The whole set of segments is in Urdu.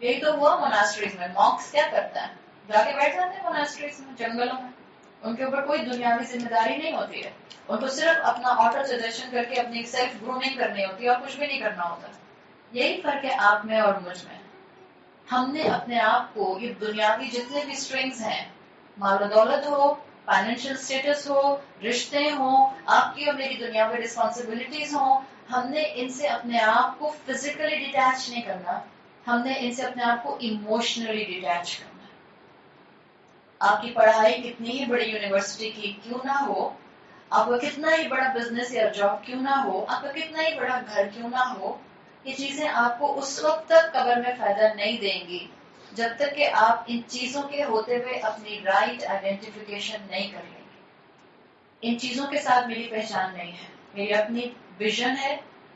یہی تو ہوا موناسٹریز میں. مونکس کیا کرتا ہے؟ جا کے بیٹھ جاتے ہیں موناسٹریز میں, جنگلوں میں. ان کے اوپر کوئی دنیاوی ذمہ داری نہیں ہوتی ہے. ان کو صرف اپنا آٹو سجیشن کر کے اپنی سیلف گرومنگ کرنی ہوتی ہے اور کچھ بھی نہیں کرنا ہوتا. یہی فرق ہے آپ میں اور مجھ میں. ہم نے اپنے آپ کو یہ دنیاوی جتنے بھی اسٹرنگز ہیں, مال و دولت ہو, فائنینشیل اسٹیٹس ہو, رشتے ہوں, آپ کی اور میری دنیاوی رسپانسبلٹیز ہوں, ہم نے ان سے اپنے آپ کو فزیکلی ڈیٹیچ نہیں کرنا, ہم نے ان سے اپنے آپ کو ایموشنلی ڈیٹیچ کرنا. آپ کی پڑھائی کتنی ہی بڑی یونیورسٹی کی کیوں نہ ہو, آپ کا کتنا ہی بڑا بزنس یا جاب کیوں نہ ہو, آپ کا کتنا ہی بڑا گھر کیوں نہ ہو, یہ چیزیں آپ کو اس وقت تک قبر میں فائدہ نہیں دیں گی جب تک کہ آپ ان چیزوں کے ہوتے ہوئے اپنی رائٹ آئیڈینٹیفیکیشن نہیں کر لیں گے. ان چیزوں کے ساتھ میری پہچان نہیں ہے, میری اپنی ویژن ہے,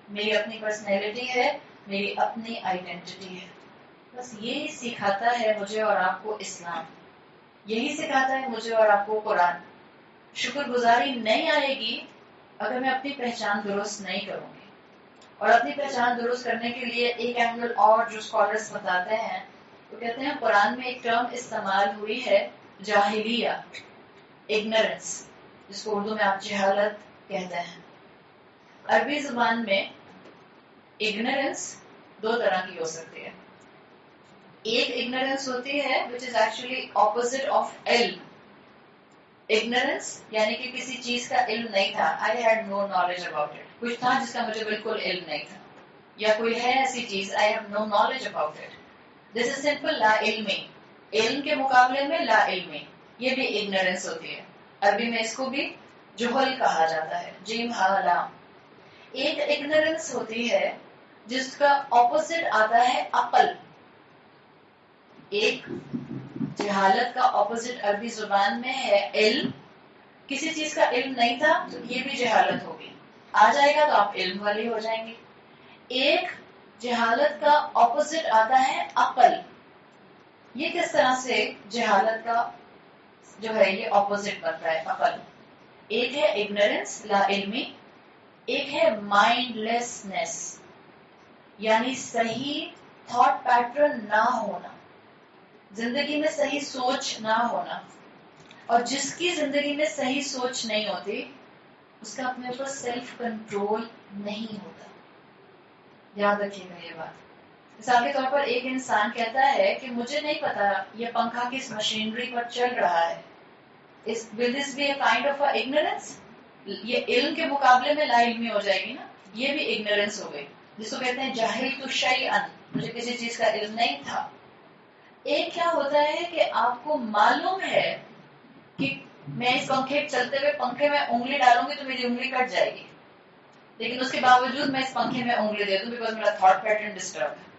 میری اپنی پرسنالٹی ہے, میری اپنی آئیڈینٹی ہے. بس یہی سکھاتا ہے مجھے اور آپ کو اسلام, یہی سکھاتا ہے مجھے اور آپ کو قرآن. شکر گزاری نہیں آئے گی اگر میں اپنی پہچان درست نہیں کروں گی. اور اپنی پہچان درست کرنے کے لیے ایک اینگل اور جو اسکالرس بتاتے ہیں, وہ کہتے ہیں قرآن میں ایک ٹرم استعمال ہوئی ہے, جاہلیہ, اگنورنس, جس کو اردو میں آپ جہالت کہتے ہیں. عربی زبان میں اگنورنس دو طرح کی ہو سکتی ہے. ایک اگنورنس ہوتی ہے which is actually opposite of علم. اگنورنس یعنی کہ کسی چیز کا علم نہیں تھا, I had no knowledge about it. کچھ تھا جس کا مجھے بالکل علم نہیں تھا, یا کوئی ہے ایسی چیز I have no knowledge about it. This is simple لا علمی. علم کے مقابلے میں لا علمی, یہ بھی اگنورنس ہوتی ہے. عربی میں اس کو بھی جہل کہا جاتا ہے, جیم ہا لام. ایک اگنورنس ہوتی ہے جس کا اپوزٹ آتا ہے عقل. ایک جہالت کا اپوزٹ عربی زبان میں ہے علم. کسی چیز کا علم نہیں تھا تو یہ بھی جہالت ہوگی, آ جائے گا تو آپ علم والے ہو جائیں گے. ایک جہالت کا اپوزٹ آتا ہے عقل. یہ کس طرح سے جہالت کا جو ہے یہ اپوزٹ بنتا ہے عقل. ایک ہے اگنورنس لا علمی, ایک ہے مائنڈ لیسنس یعنی صحیح تھاٹ پیٹرن نہ ہونا, زندگی میں صحیح سوچ نہ ہونا. اور جس کی زندگی میں صحیح سوچ نہیں ہوتی اس کا اپنے اوپر سیلف کنٹرول نہیں ہوتا. یاد رکھیے گا یہ بات. مثال کے طور پر ایک انسان کہتا ہے کہ مجھے نہیں پتا یہ پنکھا کس مشینری پر چل رہا ہے. Will this be a kind of a ignorance? یہ علم کے مقابلے میں لا علمی ہو جائے گی نا, یہ بھی اگنورنس ہو گئی, جس کو کہتے ہیں جاہلت شیئا, مجھے کسی چیز کا علم نہیں تھا. ایک کیا ہوتا ہے کہ آپ کو معلوم ہے کہ میں اس پنکھے چلتے ہوئے پنکھے میں انگلی ڈالوں گی تو میری انگلی کٹ جائے گی, لیکن اس کے باوجود میں اس پنکھے میں انگلی دے دوں بیکاز میرا تھاٹ پیٹرن ڈسٹرب ہے.